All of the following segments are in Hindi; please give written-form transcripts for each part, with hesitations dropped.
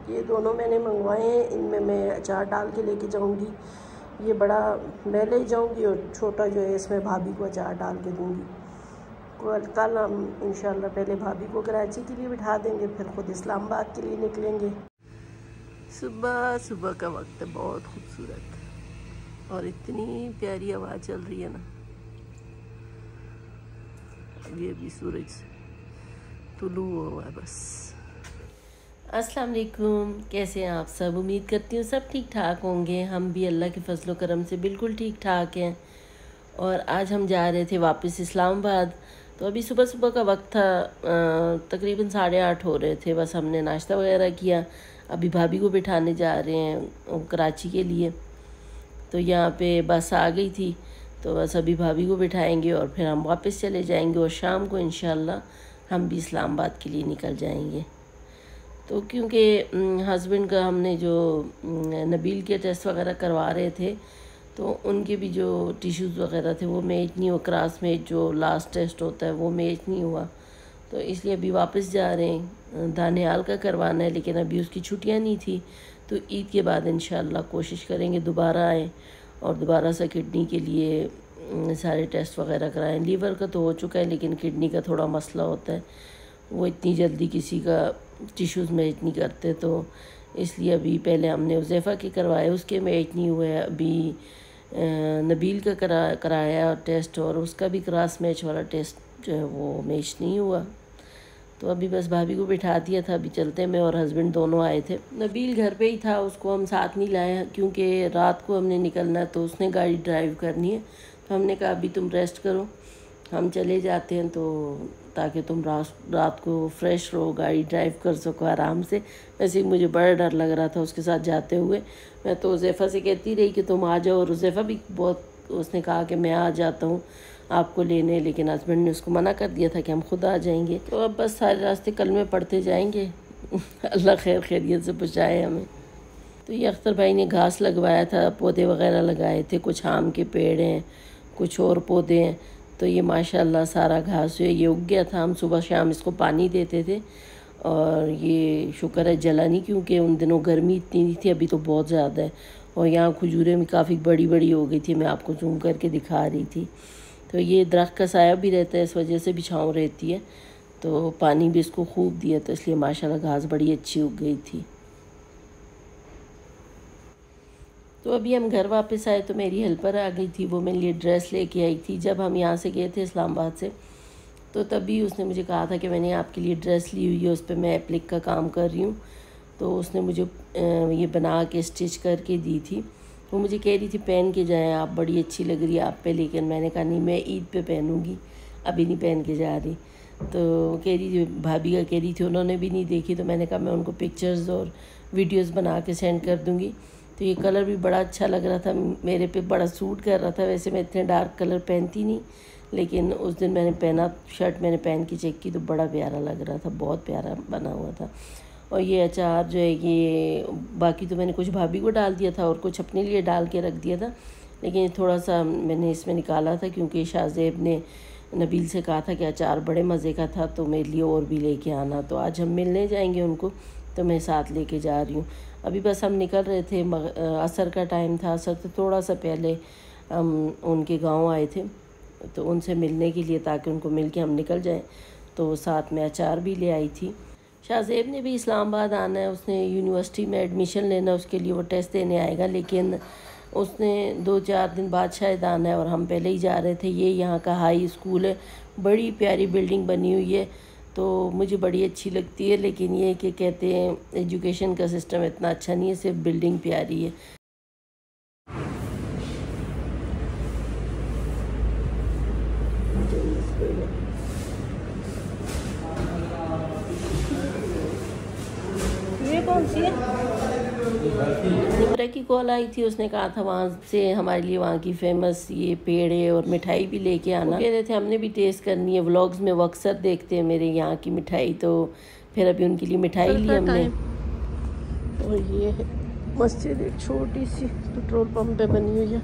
ये दोनों मैंने मंगवाए हैं, इनमें मैं अचार डाल के लेके जाऊंगी। ये बड़ा मैं ले जाऊंगी और छोटा जो है इसमें भाभी को अचार डाल के दूंगी। कल हम इंशाल्लाह पहले भाभी को कराची के लिए बिठा देंगे, फिर ख़ुद इस्लामाबाद के लिए निकलेंगे। सुबह सुबह का वक्त है, बहुत खूबसूरत और इतनी प्यारी हवा चल रही है ना। अभी सूरज तुलू हुआ है बस। अस्सलाम वालेकुम, कैसे हैं आप सब? उम्मीद करती हूँ सब ठीक ठाक होंगे। हम भी अल्लाह के फजलो करम से बिल्कुल ठीक ठाक हैं। और आज हम जा रहे थे वापस इस्लामाबाद। तो अभी सुबह सुबह का वक्त था, तकरीबन 8:30 हो रहे थे। बस हमने नाश्ता वगैरह किया, अभी भाभी को बिठाने जा रहे हैं कराची के लिए। तो यहाँ पे बस आ गई थी, तो बस अभी भाभी को बिठाएंगे और फिर हम वापस चले जाएंगे और शाम को इंशाल्लाह हम भी इस्लामाबाद के लिए निकल जाएंगे। तो क्योंकि हस्बैंड का हमने जो नबील के टेस्ट वगैरह करवा रहे थे, तो उनके भी जो टिश्यूज़ वगैरह थे वो मैच नहीं हुआ, क्रॉस मैच जो लास्ट टेस्ट होता है वो मैच नहीं हुआ। तो इसलिए अभी वापस जा रहे हैं। दानियाल का करवाना है, लेकिन अभी उसकी छुट्टियां नहीं थी, तो ईद के बाद इंशाल्लाह कोशिश करेंगे दोबारा आए और दोबारा से किडनी के लिए सारे टेस्ट वगैरह कराएं। लीवर का तो हो चुका है, लेकिन किडनी का थोड़ा मसला होता है, वो इतनी जल्दी किसी का टिश्यूज़ मैच नहीं करते। तो इसलिए अभी पहले हमने उज़ैफ़ा के करवाए, उसके मैच नहीं हुए। अभी नबील का कराया टेस्ट और उसका भी क्रॉस मैच वाला टेस्ट जो है वो मैच नहीं हुआ। तो अभी बस भाभी को बिठा दिया था, अभी चलते मैं और हस्बैंड दोनों आए थे। नबील घर पे ही था, उसको हम साथ नहीं लाए क्योंकि रात को हमने निकलना है, तो उसने गाड़ी ड्राइव करनी है। तो हमने कहा अभी तुम रेस्ट करो, हम चले जाते हैं, तो ताकि तुम रात को फ्रेश रहो, गाड़ी ड्राइव कर सको आराम से। वैसे ही मुझे बड़ा डर लग रहा था उसके साथ जाते हुए। मैं तो उज़ैफ़ा से कहती रही कि तुम आ जाओ, और उज़ैफ़ा भी बहुत उसने कहा कि मैं आ जाता हूँ आपको लेने, लेकिन हस्बैंड ने उसको मना कर दिया था कि हम खुद आ जाएंगे। तो अब बस सारे रास्ते कलमे पढ़ते जाएंगे। अल्लाह खैर खैरियत से पहुँचाए हमें। तो ये अख्तर भाई ने घास लगवाया था, पौधे वगैरह लगाए थे, कुछ आम के पेड़ हैं, कुछ और पौधे हैं। तो ये माशाल्लाह सारा घास जो है ये उग गया था। हम सुबह शाम इसको पानी देते थे और ये शुक्र है जला नहीं, क्योंकि उन दिनों गर्मी इतनी नहीं थी, अभी तो बहुत ज़्यादा है। और यहाँ खजूरें भी काफ़ी बड़ी बड़ी हो गई थी, मैं आपको जूम करके दिखा रही थी। तो ये दरख्त का साया भी रहता है, इस वजह से भी छाँव रहती है। तो पानी भी इसको खूब दिया, तो इसलिए माशाल्लाह घास बड़ी अच्छी उग गई थी। तो अभी हम घर वापस आए तो मेरी हेल्पर आ गई थी, वो मेरे लिए ड्रेस लेके आई थी। जब हम यहाँ से गए थे इस्लामाबाद से, तो तभी उसने मुझे कहा था कि मैंने आपके लिए ड्रेस ली हुई है, उस पर मैं एप्लिक का काम कर रही हूँ। तो उसने मुझे ये बना के स्टिच करके दी थी। वो मुझे कह रही थी पहन के जाएँ आप, बड़ी अच्छी लग रही है आप पे। लेकिन मैंने कहा नहीं, मैं ईद पे पहनूँगी, अभी नहीं पहन के जा रही। तो कह रही थी, भाभी का कह रही थी, उन्होंने भी नहीं देखी। तो मैंने कहा मैं उनको पिक्चर्स और वीडियोस बना के सेंड कर दूँगी। तो ये कलर भी बड़ा अच्छा लग रहा था, मेरे पे बड़ा सूट कर रहा था। वैसे मैं इतने डार्क कलर पहनती नहीं, लेकिन उस दिन मैंने पहना, शर्ट मैंने पहन के चेक की तो बड़ा प्यारा लग रहा था, बहुत प्यारा बना हुआ था। और ये अचार जो है ये बाकी तो मैंने कुछ भाभी को डाल दिया था और कुछ अपने लिए डाल के रख दिया था, लेकिन थोड़ा सा मैंने इसमें निकाला था क्योंकि शाहज़ेब ने नबील से कहा था कि अचार बड़े मज़े का था, तो मेरे लिए और भी लेके आना। तो आज हम मिलने जाएंगे उनको, तो मैं साथ लेके जा रही हूँ। अभी बस हम निकल रहे थे, असर का टाइम था, असर से थोड़ा सा पहले हम उनके गांव आए थे, तो उनसे मिलने के लिए, ताकि उनको मिल के हम निकल जाएं। तो साथ में अचार भी ले आई थी। शाहज़ेब ने भी इस्लामाबाद आना है, उसने यूनिवर्सिटी में एडमिशन लेना, उसके लिए वो टेस्ट देने आएगा, लेकिन उसने 2-4 दिन बाद शायद आना है और हम पहले ही जा रहे थे। ये यहाँ का हाई स्कूल है, बड़ी प्यारी बिल्डिंग बनी हुई है, तो मुझे बड़ी अच्छी लगती है। लेकिन ये कि कहते हैं एजुकेशन का सिस्टम इतना अच्छा नहीं है, सिर्फ बिल्डिंग प्यारी है। ये कौन सी है? निब्रा की कॉल आई थी, उसने कहा था वहाँ से हमारे लिए वहाँ की फेमस ये पेड़ है और मिठाई भी लेके आना। कह रहे थे हमने भी टेस्ट करनी है, व्लॉग्स में वो अक्सर देखते हैं मेरे यहाँ की मिठाई, तो फिर अभी उनके लिए मिठाई ली हमने। और ये है मस्जिद, एक छोटी सी पेट्रोल पंप पे बनी हुई है।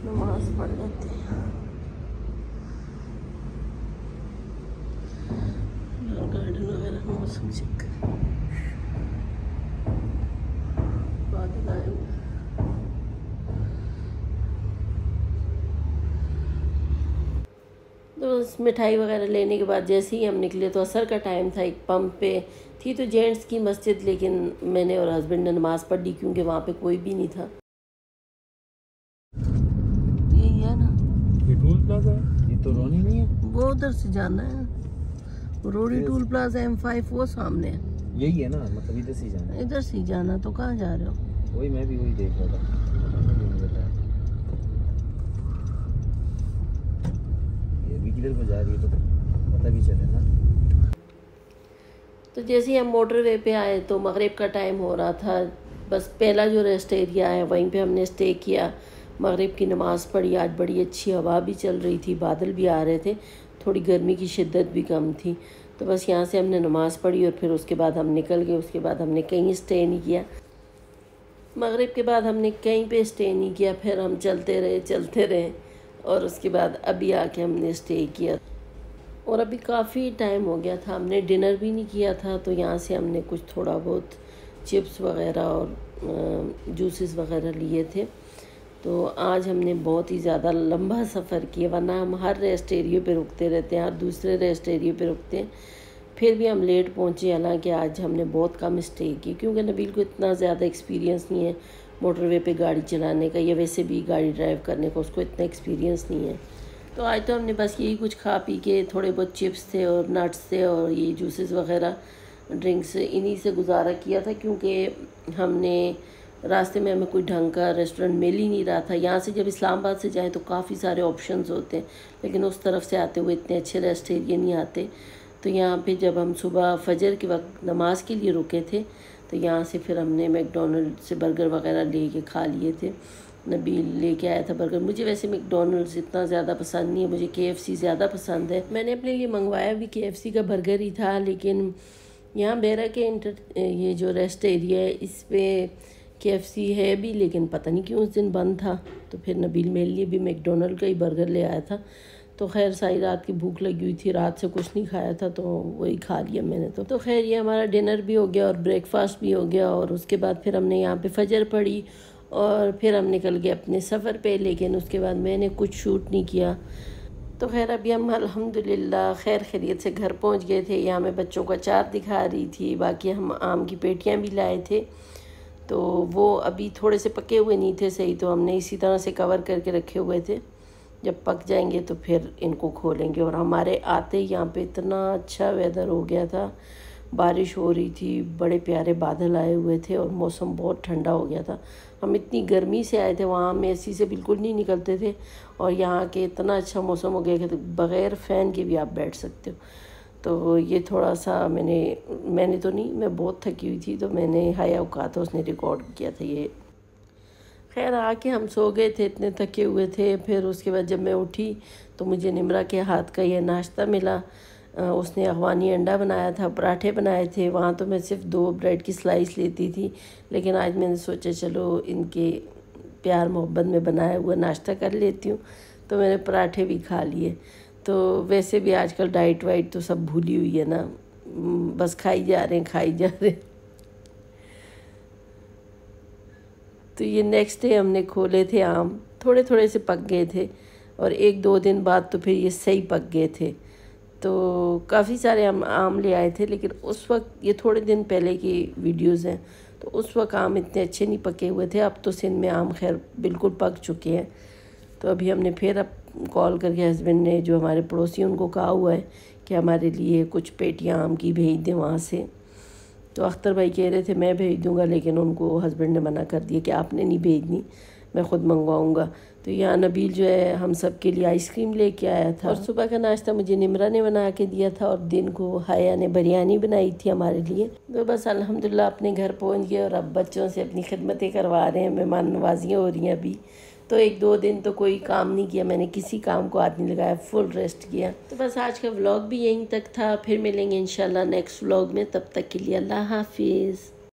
नमाज पढ़ लेते हैं। मौसम चेक बादल आए हुए। तो उस मिठाई वगैरह लेने के बाद जैसे ही हम निकले तो असर का टाइम था। एक पंप पे थी तो जेंट्स की मस्जिद, लेकिन मैंने और हस्बैंड ने नमाज़ पढ़ ली क्योंकि वहाँ पे कोई भी नहीं था। यही है ना, ये टोल प्लाजा है, ये तो रोनी नहीं है, वो उधर से जाना है। रोडी टोल प्लाजा M5 वो सामने है। यही है ना, मतलब इधर से जाना है। इधर से जाना, तो कहाँ जा रहे हो? वही मैं भी वही देख रहा था। ये भी किधर को जा रही है तो पता भी चले ना। तो जैसे ही हम मोटरवे पे आए तो मगरिब का टाइम हो रहा था। बस पहला जो रेस्ट एरिया है वहीं पे हमने स्टे किया, मगरिब की नमाज़ पढ़ी। आज बड़ी अच्छी हवा भी चल रही थी, बादल भी आ रहे थे, थोड़ी गर्मी की शिद्दत भी कम थी। तो बस यहाँ से हमने नमाज़ पढ़ी और फिर उसके बाद हम निकल गए। उसके बाद हमने कहीं स्टे नहीं किया, मगरिब के बाद हमने कहीं पे स्टे नहीं किया। फिर हम चलते रहे और उसके बाद अभी आके हमने स्टे किया। और अभी काफ़ी टाइम हो गया था, हमने डिनर भी नहीं किया था। तो यहाँ से हमने कुछ थोड़ा बहुत चिप्स वगैरह और जूसेस वगैरह लिए थे। तो आज हमने बहुत ही ज़्यादा लंबा सफ़र किया, वरना हम हर रेस्ट एरिया पे रुकते रहते हैं, हर दूसरे रेस्ट एरिया पे रुकते हैं। फिर भी हम लेट पहुँचे, हालांकि आज हमने बहुत कम स्टे की क्योंकि नबील को इतना ज़्यादा एक्सपीरियंस नहीं है मोटरवे पे गाड़ी चलाने का, या वैसे भी गाड़ी ड्राइव करने का उसको इतना एक्सपीरियंस नहीं है। तो आज तो हमने बस यही कुछ खा पी के, थोड़े बहुत चिप्स थे और नट्स थे और ये जूसेस वगैरह ड्रिंक्स, इन्हीं से गुजारा किया था क्योंकि हमने रास्ते में हमें कोई ढंग का रेस्टोरेंट मिल ही नहीं रहा था। यहाँ से जब इस्लामाबाद से जाएँ तो काफ़ी सारे ऑप्शंस होते हैं, लेकिन उस तरफ से आते हुए इतने अच्छे रेस्ट एरिया नहीं आते। तो यहाँ पे जब हम सुबह फजर के वक्त नमाज के लिए रुके थे तो यहाँ से फिर हमने मैकडॉनल्ड से बर्गर वगैरह ले के खा लिए थे। नबील लेके आया था बर्गर। मुझे वैसे मैकडॉनल्ड्स इतना ज़्यादा पसंद नहीं है, मुझे KFC ज़्यादा पसंद है। मैंने अपने लिए मंगवाया भी KFC का बर्गर ही था, लेकिन यहाँ बेरा के ये जो रेस्ट एरिया है इस पर KFC है भी, लेकिन पता नहीं क्यों उस दिन बंद था। तो फिर नबील मेरे लिए भी मैकडॉनल्ड का ही बर्गर ले आया था। तो खैर सारी रात की भूख लगी हुई थी, रात से कुछ नहीं खाया था तो वही खा लिया मैंने। तो खैर ये हमारा डिनर भी हो गया और ब्रेकफास्ट भी हो गया। और उसके बाद फिर हमने यहाँ पे फजर पढ़ी और फिर हम निकल गए अपने सफ़र पे, लेकिन उसके बाद मैंने कुछ शूट नहीं किया। तो खैर अभी हम अल्हम्दुलिल्लाह खैर खैरियत से घर पहुँच गए थे। यहाँ मैं बच्चों का अचार दिखा रही थी, बाकी हम आम की पेटियाँ भी लाए थे। तो वो अभी थोड़े से पके हुए नहीं थे सही, तो हमने इसी तरह से कवर करके रखे हुए थे। जब पक जाएंगे तो फिर इनको खोलेंगे। और हमारे आते ही यहाँ पे इतना अच्छा वेदर हो गया था, बारिश हो रही थी, बड़े प्यारे बादल आए हुए थे और मौसम बहुत ठंडा हो गया था। हम इतनी गर्मी से आए थे, वहाँ हम AC से बिल्कुल नहीं निकलते थे और यहाँ के इतना अच्छा मौसम हो गया कि बग़ैर फ़ैन के भी आप बैठ सकते हो। तो ये थोड़ा सा मैंने तो नहीं, मैं बहुत थकी हुई थी तो मैंने हाय औकात उसने रिकॉर्ड किया था ये। खैर आके हम सो गए थे, इतने थके हुए थे। फिर उसके बाद जब मैं उठी तो मुझे निमरा के हाथ का ये नाश्ता मिला। उसने अफ़गानी अंडा बनाया था, पराठे बनाए थे। वहाँ तो मैं सिर्फ 2 ब्रेड की स्लाइस लेती थी, लेकिन आज मैंने सोचा चलो इनके प्यार मोहब्बत में बनाया हुआ नाश्ता कर लेती हूँ, तो मैंने पराठे भी खा लिए। तो वैसे भी आजकल डाइट वाइट तो सब भूली हुई है ना, बस खाई जा रहे हैं। तो ये नेक्स्ट डे हमने खोले थे आम, थोड़े थोड़े से पक गए थे और 1-2 दिन बाद तो फिर ये सही पक गए थे। तो काफ़ी सारे हम आम ले आए थे, लेकिन उस वक्त, ये थोड़े दिन पहले की वीडियोस हैं, तो उस वक्त आम इतने अच्छे नहीं पके हुए थे। अब तो सिंध में आम खैर बिल्कुल पक चुके हैं। तो अभी हमने फिर अब कॉल करके हस्बैंड ने, जो हमारे पड़ोसी, उनको कहा हुआ है कि हमारे लिए कुछ पेटियाँ आम की भेज दें वहाँ से। तो अख्तर भाई कह रहे थे मैं भेज दूँगा, लेकिन उनको हस्बैंड ने मना कर दिया कि आपने नहीं भेजनी, मैं ख़ुद मंगवाऊँगा। तो यहाँ नबील जो है हम सब के लिए आइसक्रीम लेके आया था। और सुबह का नाश्ता मुझे निमरा ने बना के दिया था और दिन को हाया ने बिरयानी बनाई थी हमारे लिए। तो बस अल्हम्दुलिल्लाह अपने घर पहुँच गए और अब बच्चों से अपनी खिदमतें करवा रहे हैं, मेहमान नवाजियाँ हो रही हैं अभी। तो 1-2 दिन तो कोई काम नहीं किया मैंने, किसी काम को हाथ नहीं लगाया, फुल रेस्ट किया। तो बस आज का व्लॉग भी यहीं तक था, फिर मिलेंगे इंशाल्लाह नेक्स्ट व्लॉग में। तब तक के लिए अल्लाह हाफिज़।